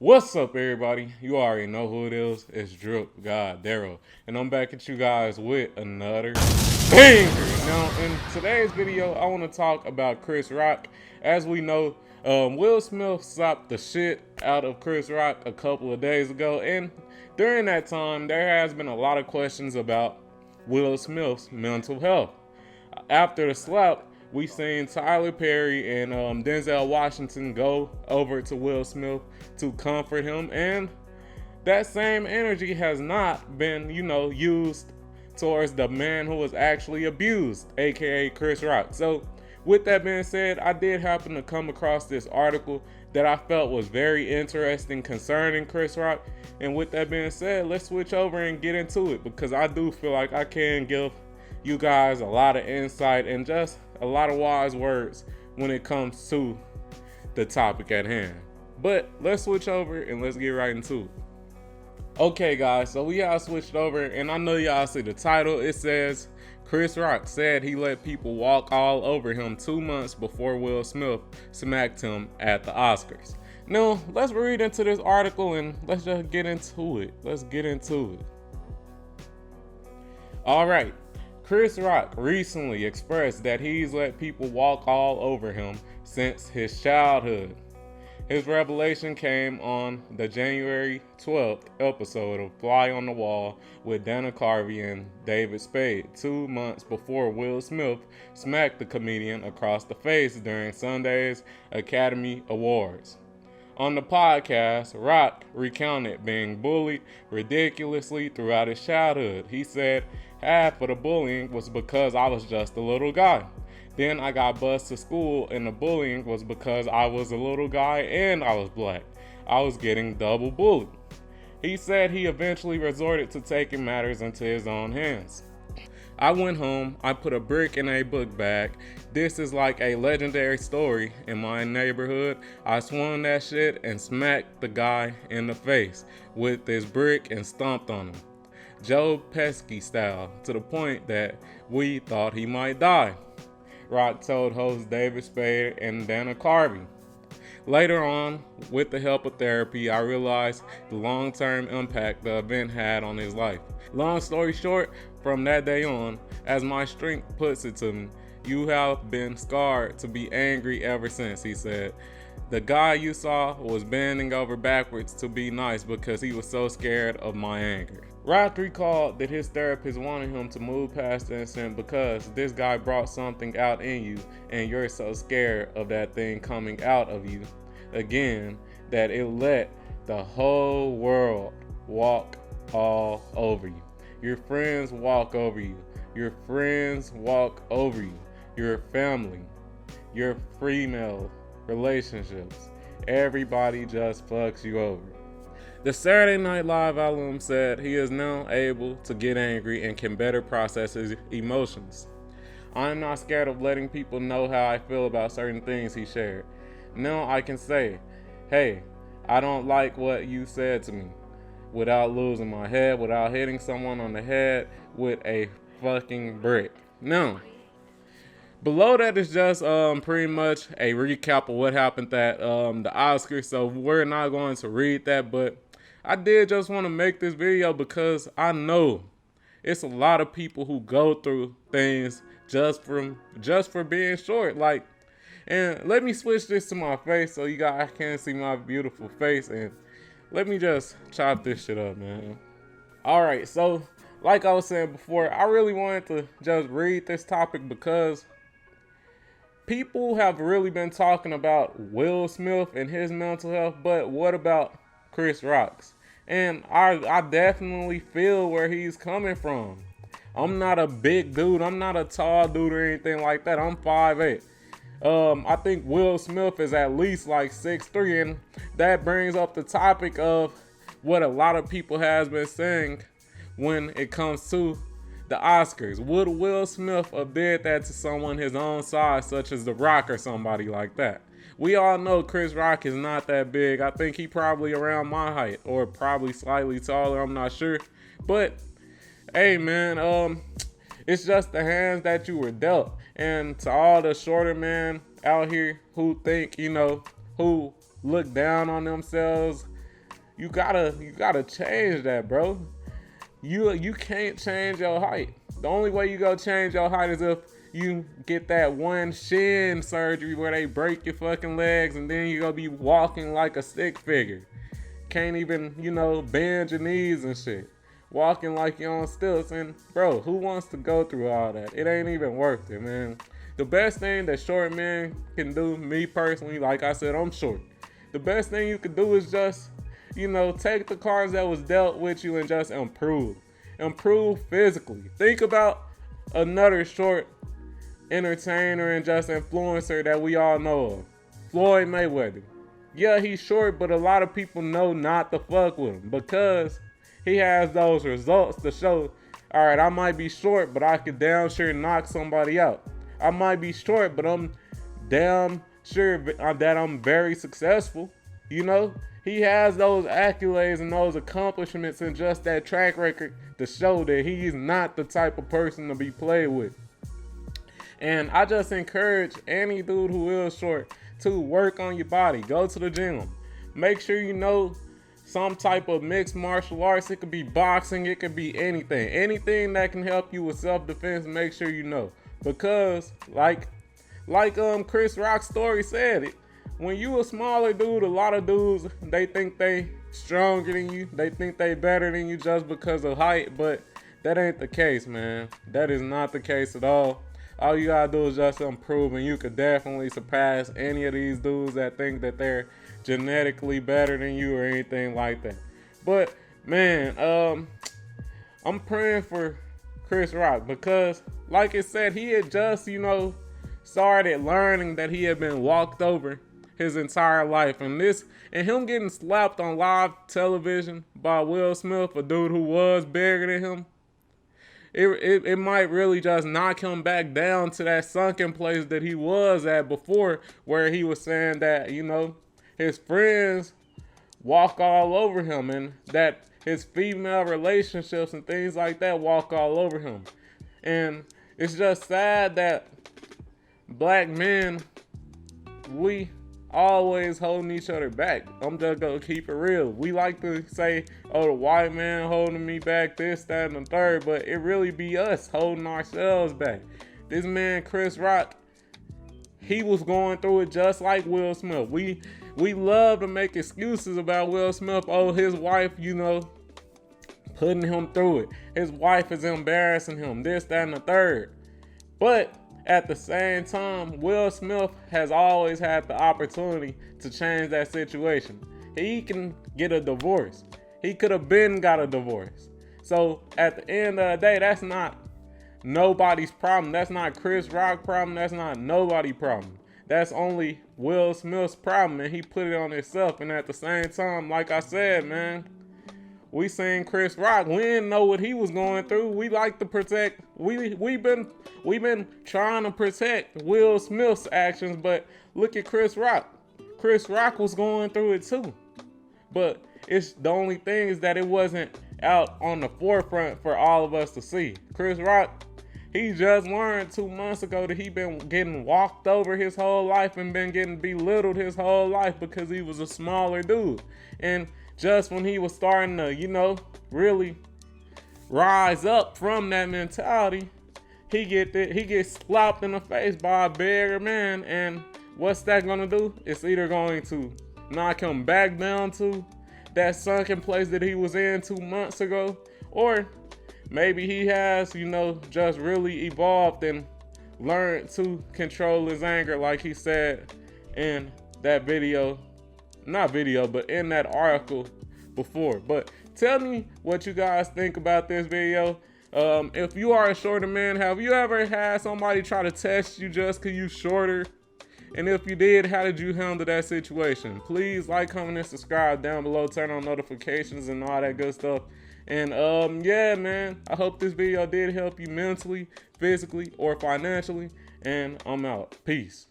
What's up, everybody? You already know who it is. It's DripGodDero, and I'm back at you guys with another banger. Now, in today's video, I want to talk about Chris Rock. As we know, Will Smith slapped the shit out of Chris Rock a couple of days ago, and during that time, there has been a lot of questions about Will Smith's mental health. After the slap, we seen Tyler Perry and Denzel Washington go over to Will Smith to comfort him, and that same energy has not been, used towards the man who was actually abused, aka Chris Rock. So, with that being said, I did happen to come across this article that I felt was very interesting concerning Chris Rock. And with that being said, let's switch over and get into it, because I do feel like I can give you guys a lot of insight and just a lot of wise words when it comes to the topic at hand. But let's switch over and let's get right into it. Okay, guys, so we all switched over, and I know y'all see the title. It says Chris Rock said he let people walk all over him 2 months before Will Smith smacked him at the Oscars. Now, let's read into this article and let's just get into it. All right. Chris Rock recently expressed that he's let people walk all over him since his childhood. His revelation came on the January 12th episode of Fly on the Wall with Dana Carvey and David Spade, 2 months before Will Smith smacked the comedian across the face during Sunday's Academy Awards. On the podcast, Rock recounted being bullied ridiculously throughout his childhood. He said, "Half of the bullying was because I was just a little guy. Then I got bused to school, and the bullying was because I was a little guy and I was black. I was getting double bullied." He said he eventually resorted to taking matters into his own hands. "I went home, I put a brick in a book bag. This is like a legendary story in my neighborhood. I swung that shit and smacked the guy in the face with this brick and stomped on him, Joe Pesci style, to the point that we thought he might die," Rock told hosts David Spade and Dana Carvey. "Later on, with the help of therapy, I realized the long-term impact the event had on his life. Long story short, from that day on, as my strength puts it to me, you have been scarred to be angry ever since," he said. "The guy you saw was bending over backwards to be nice because he was so scared of my anger." Rock recalled that his therapist wanted him to move past the incident because this guy brought something out in you and you're so scared of that thing coming out of you again that it let the whole world walk all over you. Your friends walk over you. Your friends walk over you. Your family. Your female relationships. Everybody just fucks you over." The Saturday Night Live alum said he is now able to get angry and can better process his emotions. "I'm not scared of letting people know how I feel about certain things," he shared. "Now I can say, hey, I don't like what you said to me, without losing my head, without hitting someone on the head with a fucking brick." Now, below that is just pretty much a recap of what happened at the Oscars, so we're not going to read that, but I did just want to make this video because I know it's a lot of people who go through things just for being short. And let me switch this to my face so you guys can see my beautiful face, and let me just chop this shit up, man. All right, so like I was saying before, I really wanted to just read this topic because people have really been talking about Will Smith and his mental health, but what about Chris Rock's? And I definitely feel where he's coming from. I'm not a big dude. I'm not a tall dude or anything like that. I'm 5'8". I think Will Smith is at least like 6'3", and that brings up the topic of what a lot of people has been saying when it comes to the Oscars. Would Will Smith have did that to someone his own size, such as The Rock or somebody like that? We all know Chris Rock is not that big. I think he probably around my height or probably slightly taller. I'm not sure. But, hey, man, it's just the hands that you were dealt. And to all the shorter men out here who think, who look down on themselves You gotta change that, bro. You can't change your height. The only way you go change your height is if you get that one shin surgery where they break your fucking legs and then you gonna be walking like a stick figure. Can't even, bend your knees and shit. Walking like you're on stilts. And bro, who wants to go through all that? It ain't even worth it, man. The best thing that short men can do, me personally, like I said, I'm short. The best thing you can do is just, take the cards that was dealt with you and just improve. Improve physically. Think about another short entertainer and just influencer that we all know of. Floyd Mayweather. Yeah, he's short, but a lot of people know not to fuck with him because he has those results to show, all right, I might be short, but I could damn sure knock somebody out. I might be short, but I'm damn sure that I'm very successful. He has those accolades and those accomplishments and just that track record to show that he's not the type of person to be played with. And I just encourage any dude who is short to work on your body. Go to the gym. Make sure you know some type of mixed martial arts. It could be boxing. It could be anything. Anything that can help you with self-defense, make sure you know. Because like Chris Rock's story said, it when you a smaller dude, a lot of dudes, they think they stronger than you. They think they better than you just because of height, but that ain't the case, man. That is not the case at all. All you gotta do is just improve, and you could definitely surpass any of these dudes that think that they're genetically better than you or anything like that. But man, I'm praying for Chris Rock because, like I said, he had just, started learning that he had been walked over his entire life, and him getting slapped on live television by Will Smith, a dude who was bigger than him. It might really just knock him back down to that sunken place that he was at before, where he was saying that, his friends walk all over him and that his female relationships and things like that walk all over him. And it's just sad that black men, we always holding each other back. I'm just gonna keep it real. We like to say, oh, the white man holding me back, this, that, and the third, but it really be us holding ourselves back. This man, Chris Rock, he was going through it just like Will Smith. We love to make excuses about Will Smith. Oh, his wife, putting him through it. His wife is embarrassing him, this, that, and the third. But at the same time, Will Smith has always had the opportunity to change that situation. He can get a divorce. He could have been got a divorce. So at the end of the day, that's not nobody's problem. That's not Chris Rock's problem. That's not nobody's problem. That's only Will Smith's problem, and he put it on himself. And at the same time, like I said, man, we seen Chris Rock. We didn't know what he was going through. We like to protect. We've been trying to protect Will Smith's actions, but look at Chris Rock. Chris Rock was going through it too. But it's the only thing is that it wasn't out on the forefront for all of us to see. Chris Rock, he just learned 2 months ago that he been getting walked over his whole life and been getting belittled his whole life because he was a smaller dude. And just when he was starting to, really rise up from that mentality, he gets slapped in the face by a bigger man, and what's that gonna do? It's either going to knock him back down to that sunken place that he was in 2 months ago, or maybe he has, just really evolved and learned to control his anger, like he said in that video. Not video, but in that article before. But tell me what you guys think about this video. If you are a shorter man, have you ever had somebody try to test you just because you shorter? And if you did, how did you handle that situation? Please like, comment, and subscribe down below. Turn on notifications and all that good stuff. And yeah, man, I hope this video did help you mentally, physically, or financially. And I'm out. Peace.